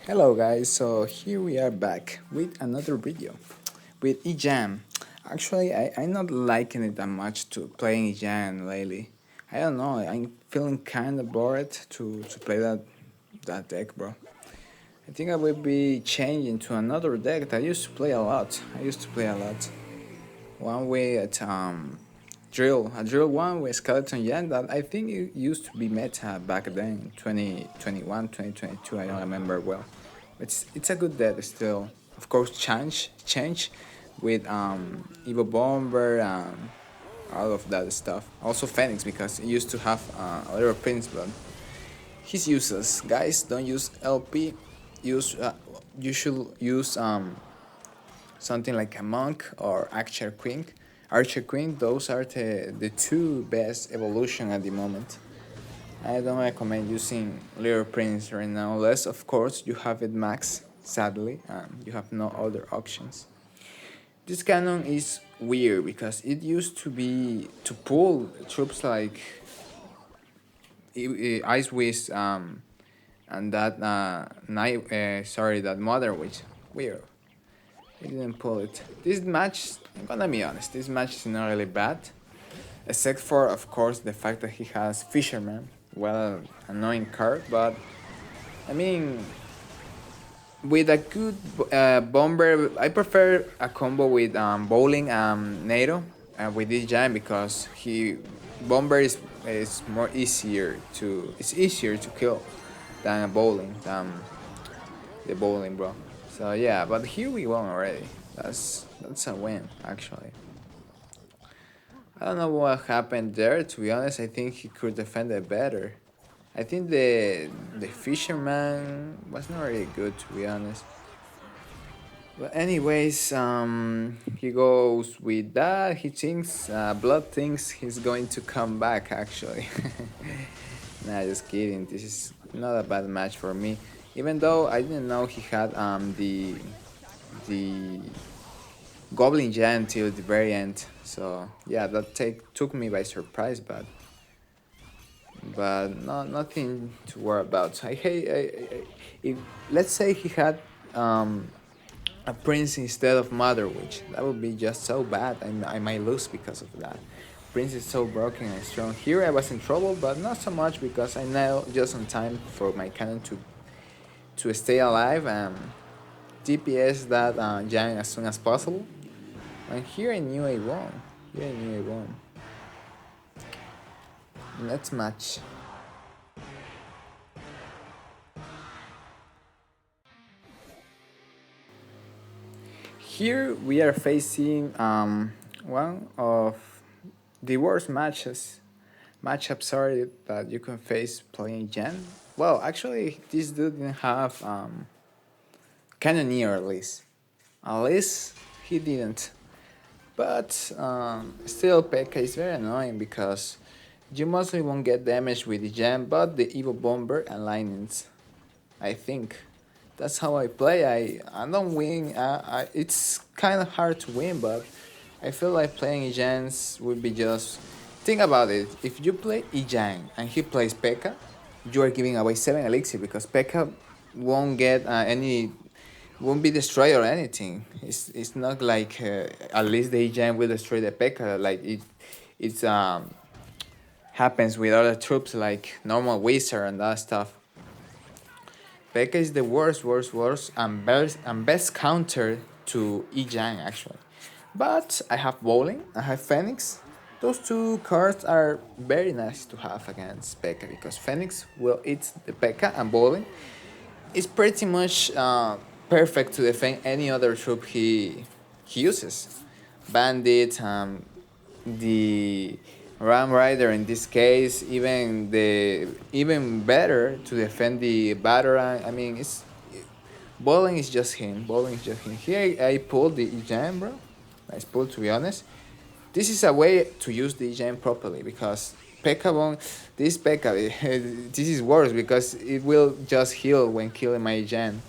Hello guys, so here we are back with another video with eJam. Actually, I'm not liking it that much to playing eJam lately. I don't know, I'm feeling kind of bored to play that deck, bro. I think I will be changing to another deck that I used to play a lot. One way at a drill one with skeleton yen that I think it used to be meta back then, 2021, 2022. I don't remember well. It's a good deck still. Of course, change with Evo Bomber, all of that stuff. Also Phoenix because it used to have a little prince, but he's useless. Guys, don't use LP. Use you should use something like a monk or archer queen. Archer queen. Those are the two best evolution at the moment. I don't recommend using Little Prince right now, unless of course you have it max. Sadly, you have no other options. This cannon is weird because it used to be to pull troops like Ice Wiz and that that Mother Witch. Weird. It didn't pull it. This match, I'm gonna be honest, this match is not really bad. Except for, of course, the fact that he has Fisherman. Well, annoying card, but I mean, with a good bomber, I prefer a combo with bowling and NATO with this giant because he bomber is more easier to it's easier to kill than a bowling the bowling, bro. So yeah, but here we won already. That's a win actually. I don't know what happened there. To be honest, I think he could defend it better. I think the fisherman was not really good, to be honest. But anyways, he goes with that. He thinks Blood thinks he's going to come back. Actually, nah, just kidding. This is not a bad match for me. Even though I didn't know he had the Goblin Giant till the very end. So yeah, that took me by surprise, but nothing to worry about. I hate if let's say he had a prince instead of mother witch. That would be just so bad. I might lose because of that. Prince is so broken and strong. Here I was in trouble, but not so much because I know just on time for my cannon to stay alive and DPS that giant as soon as possible. And here I knew I won. Here I knew I won. Let's match. Here we are facing one of the worst matchups sorry that you can face playing Gen. Well, actually, this dude didn't have Cannoneer at least. At least he didn't. But still, P.E.K.K.A is very annoying because you mostly won't get damage with the Gem, but the Evo Bomber and Lightnings. I think that's how I play. I don't win. It's kind of hard to win, but I feel like playing Ijans would be just. Think about it. If you play Ijan and he plays P.E.K.K.A, you are giving away 7 elixir because P.E.K.K.A won't get won't be destroyed or anything. It's not like at least the Ijan will destroy the P.E.K.K.A like it's happens with other troops like normal wizard and that stuff. P.E.K.K.A is the worst, and best counter to Ijang actually. But I have Bowling, I have Phoenix. Those two cards are very nice to have against P.E.K.K.A because Phoenix will eat the P.E.K.K.A and Bowling is pretty much perfect to defend any other troop he uses. Bandit, the Ram Rider in this case, even better to defend the Batarang. I mean, it's bowling is just him. Bowling is just him. Here I pulled the Ejam, bro. Nice pull, to be honest. This is a way to use the Ejam properly because P.E.K.K.A won't. This P.E.K.K.A, this is worse because it will just heal when killing my Ejam.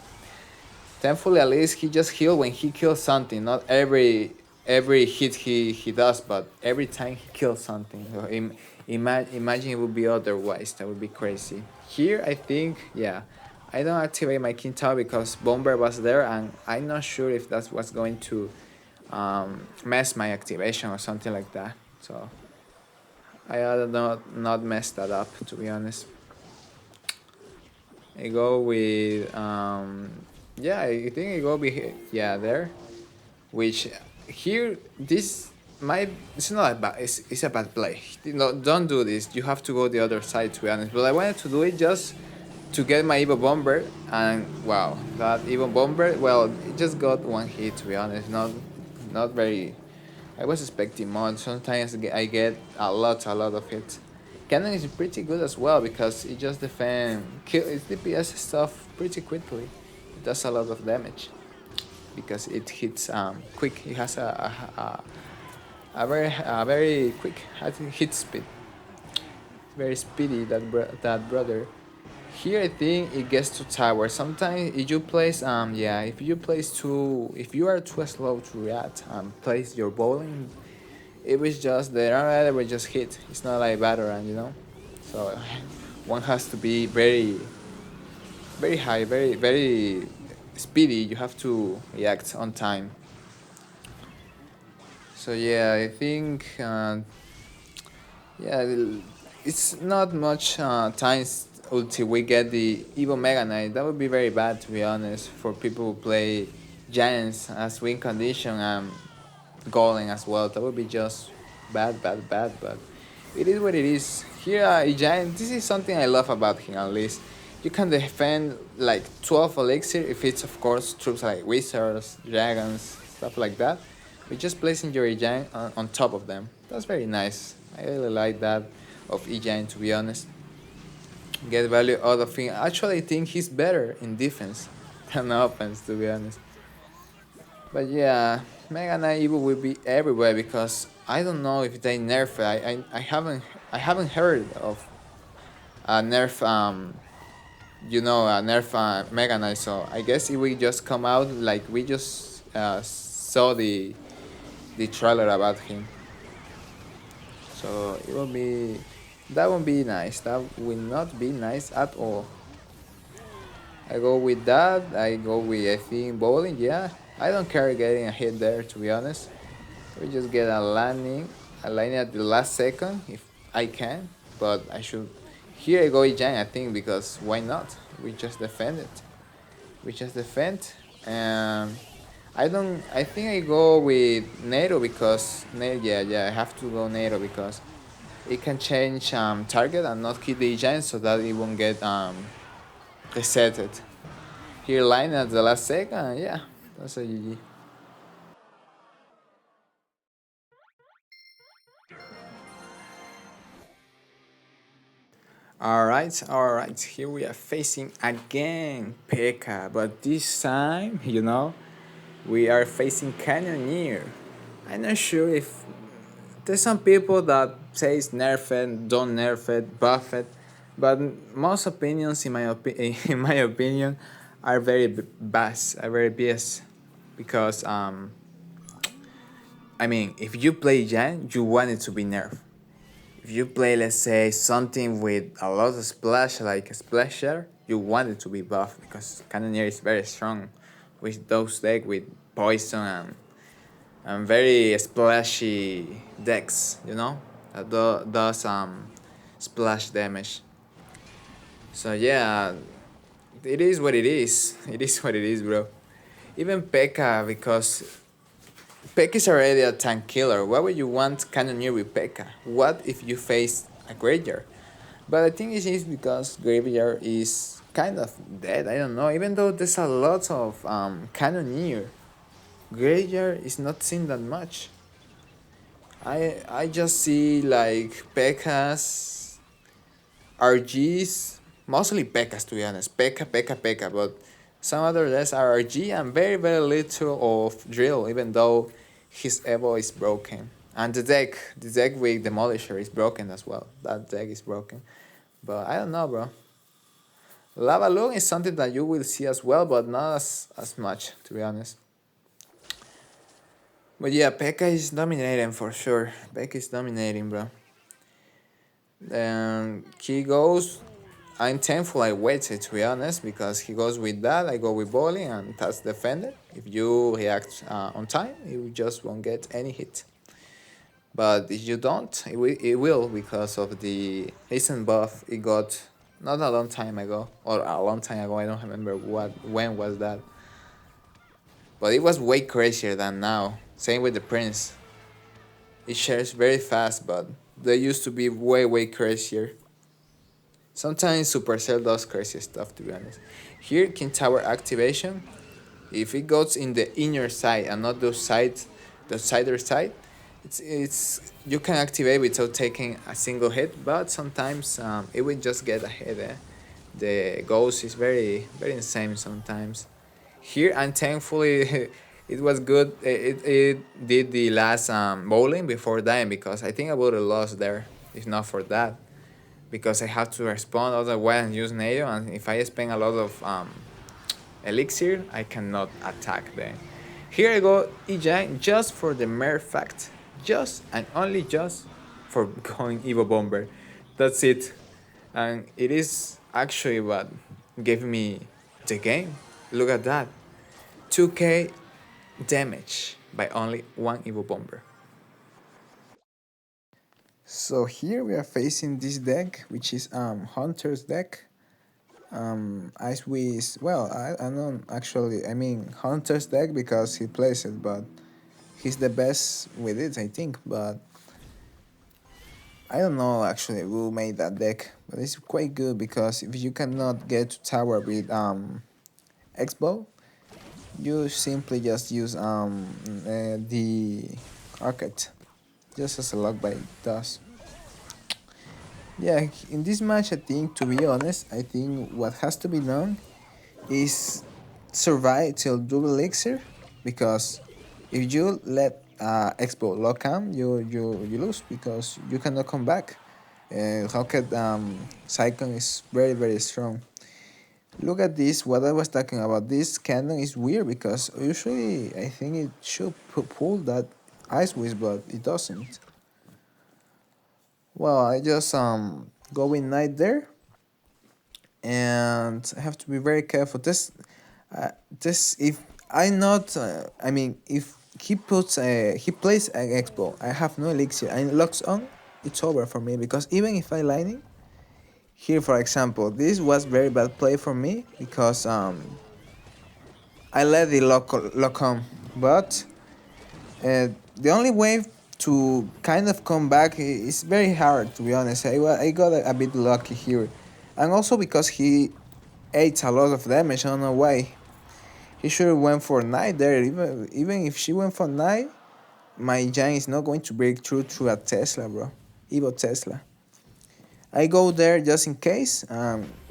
Thankfully, at least he just heal when he kills something. Not every hit he does, but every time he kills something. So imagine it would be otherwise. That would be crazy. Here, I think, yeah, I don't activate my King Tower because Bomber was there, and I'm not sure if that's what's going to mess my activation or something like that. So I rather not mess that up, to be honest. I go with yeah, I think I go with yeah there, which here this my it's not a bad it's a bad play. No, don't do this. You have to go the other side, to be honest. But I wanted to do it just to get my Evo Bomber, and wow, that Evo Bomber, well, it just got one hit, to be honest. Not very. I was expecting more. Sometimes I get a lot of hits. Cannon is pretty good as well because it just defend kill its DPS stuff pretty quickly. It does a lot of damage because it hits quick. It has a very quick hit speed. Very speedy that brother. Here I think it gets to tower. Sometimes if you place yeah, if you place too, if you are too slow to react place your bowling, it was just the runner will just hit. It's not like Valorant, you know. So one has to be very high, very speedy. You have to react on time. So yeah, I think yeah, it's not much times until we get the Evo Mega Knight. That would be very bad, to be honest, for people who play Giants as win condition and Golem as well. That would be just bad. But it is what it is. Here, Giant, this is something I love about him at least. You can defend like 12 elixir if it's, of course, troops like wizards, dragons, stuff like that. But just placing your giant on top of them. That's very nice. I really like that of giant, to be honest. Get value out of him. Actually, I think he's better in defense than offense, to be honest. But yeah, Mega Knight Evo will be everywhere because I don't know if they nerf it. I haven't heard of a nerf a nerf Mega Knight. So I guess it will just come out like we just saw the trailer about him. So it will be that won't be nice. That will not be nice at all. I go with that. I go with I think bowling. Yeah, I don't care getting a hit there, to be honest. We just get a landing at the last second if I can. But I should. Here I go with Jang, I think, because why not? We just defend it. We just defend. And I don't. I think I go with NATO because yeah. I have to go NATO because it can change target and not kill the giant so that it won't get resetted. Here line at the last second, yeah, that's a GG. All right. Here we are facing again P.E.K.K.A, but this time, we are facing Cannoneer. I'm not sure if there's some people that says nerf it, don't nerf it, buff it, but most opinions, in my opinion, are very are very biased, because I mean, if you play Jan, you want it to be nerfed. If you play, let's say, something with a lot of splash, like a splasher, you want it to be buffed because Cannoneer is very strong with those deck with poison and very splashy decks, that does splash damage. So yeah, it is what it is. It is what it is, bro. Even P.E.K.K.A, because P.E.K.K.A is already a tank killer. Why would you want Cannoneer with P.E.K.K.A? What if you face a Graveyard? But I think it is because Graveyard is kind of dead. I don't know. Even though there's a lot of Cannoneer, Graveyard is not seen that much. I just see like P.E.K.K.A's, RGs, mostly P.E.K.K.A s, to be honest. P.E.K.K.A, but some other less are RG and very little of Drill, even though his Evo is broken. And the deck with Demolisher is broken as well. That deck is broken. But I don't know, bro. Lava Loon is something that you will see as well, but not as much, to be honest. But yeah, P.E.K.K.A is dominating for sure. P.E.K.K.A is dominating, bro. Then he goes I'm thankful I waited, to be honest, because he goes with that, I go with bowling, and that's defender. If you react on time, you just won't get any hit. But if you don't, it will because of the hasten buff it got not a long time ago, or a long time ago. I don't remember when was that, but it was way crazier than now. Same with the prince. It shares very fast, but they used to be way crazier. Sometimes Supercell does crazy stuff, to be honest. Here, King Tower activation. If it goes in the inner side and not the cider side, it's you can activate without taking a single hit. But sometimes it will just get ahead. The ghost is very insane sometimes. Here, and thankfully, it was good. It did the last bowling before dying because I think I would have lost there if not for that. Because I have to respond otherwise and use Neo, and if I spend a lot of elixir, I cannot attack them. Here I go EJ just for the mere fact, just and only just for going Evo Bomber. That's it. And it is actually what gave me the game. Look at that. 2k damage by only one Evo Bomber. So here we are facing this deck, which is Hunter's deck. Ice Wiz, well, I don't actually, I mean, Hunter's deck because he plays it, but he's the best with it, I think. But I don't know actually who made that deck, but it's quite good because if you cannot get to tower with X-Bow, you simply just use the Arcade, just as a lock by does. Yeah, in this match, I think, to be honest, I think what has to be done is survive till double elixir, because if you let Expo lock him, you lose because you cannot come back. Rocket Cyclone is very strong. Look at this, what I was talking about. This cannon is weird because usually I think it should pull that Ice Wiz, but it doesn't. Well, I just go in knight there, and I have to be very careful. This if I not, I mean, if he plays an expo, I have no elixir and it locks on, it's over for me because even if I lining here, for example, this was very bad play for me because I let the lock on, but the only way to kind of come back is very hard, to be honest. I got a bit lucky here, and also because he ate a lot of damage. I don't know why. He should have went for knight there. Even if she went for knight, my giant is not going to break through a Tesla, bro. Evo Tesla. I go there just in case.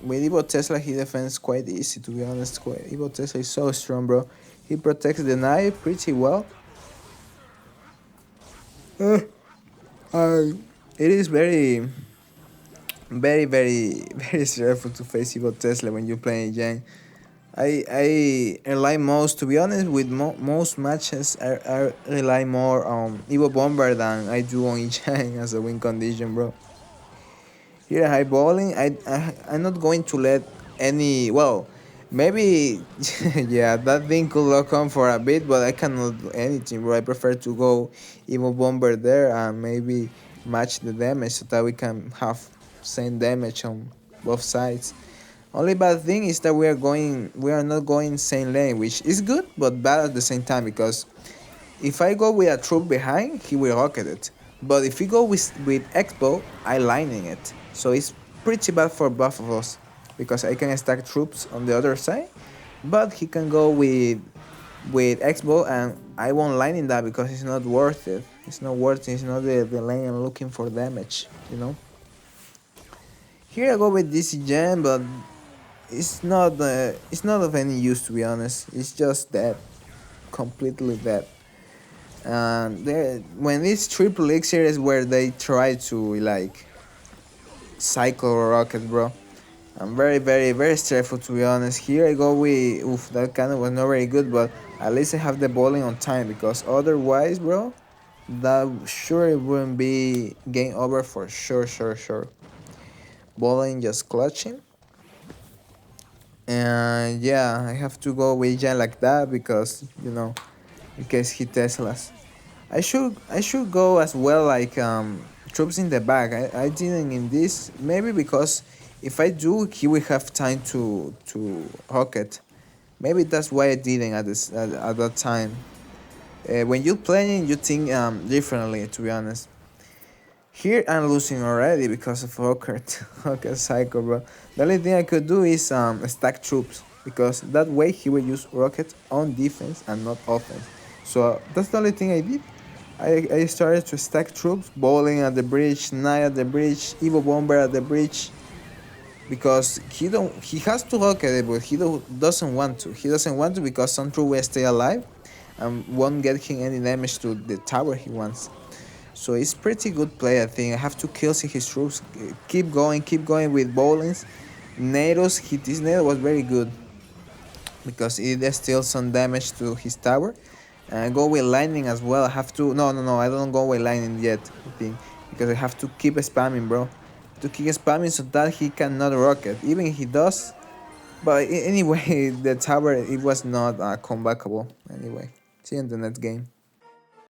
With Evo Tesla, he defends quite easy, to be honest. Evo Tesla is so strong, bro. He protects the knight pretty well. It is very stressful to face Evo Tesla when you're playing Yang. I rely most, to be honest, with most matches. I rely more on Evo Bomber than I do on Yang as a win condition, bro. Here high bowling, I'm not going to let any, well, maybe yeah, that thing could lock on for a bit, but I cannot do anything, bro. I prefer to go Evo Bomber there and maybe match the damage so that we can have same damage on both sides. Only bad thing is that we are not going same lane, which is good but bad at the same time because if I go with a troop behind, he will rocket it. But if we go with Expo, I lining it. So it's pretty bad for both of us because I can stack troops on the other side, but he can go with Expo and I won't line in that because it's not worth it. It's not worth it. It's not the lane I'm looking for damage, you know. Here I go with this gem, but it's not of any use, to be honest. It's just dead, completely dead. And there, when it's triple elixir is where they try to like cycle rocket, bro. I'm very stressful, to be honest. Here I go with, oof, that kind of was not very good, but at least I have the bowling on time because otherwise, bro, that sure it wouldn't be game over for sure. Bowling just clutching. And yeah, I have to go with Jan like that because in case he Teslas. I should go as well like troops in the back. I didn't in this maybe because if I do he will have time to rocket. Maybe that's why I didn't at that time. When you're playing you think differently to be honest. Here I'm losing already because of rocket. Okay, psycho bro. The only thing I could do is stack troops because that way he will use rocket on defense and not offense. So that's the only thing I did. I started to stack troops, bowling at the bridge, knight at the bridge, Evo bomber at the bridge, because he has to rocket it, but doesn't want to. He doesn't want to because some troop will stay alive and won't get him any damage to the tower he wants. So it's pretty good play, I think. I have to kill his troops. Keep going with bowlings. NATO's hit. This NATO was very good because it deals some damage to his tower. Go with lightning as well. I have to. No, no, no. I don't go with lightning yet. I think because I have to keep spamming, bro. To keep spamming so that he cannot rocket. Even if he does, but anyway, the tower it was not comebackable. Anyway, see you in the next game.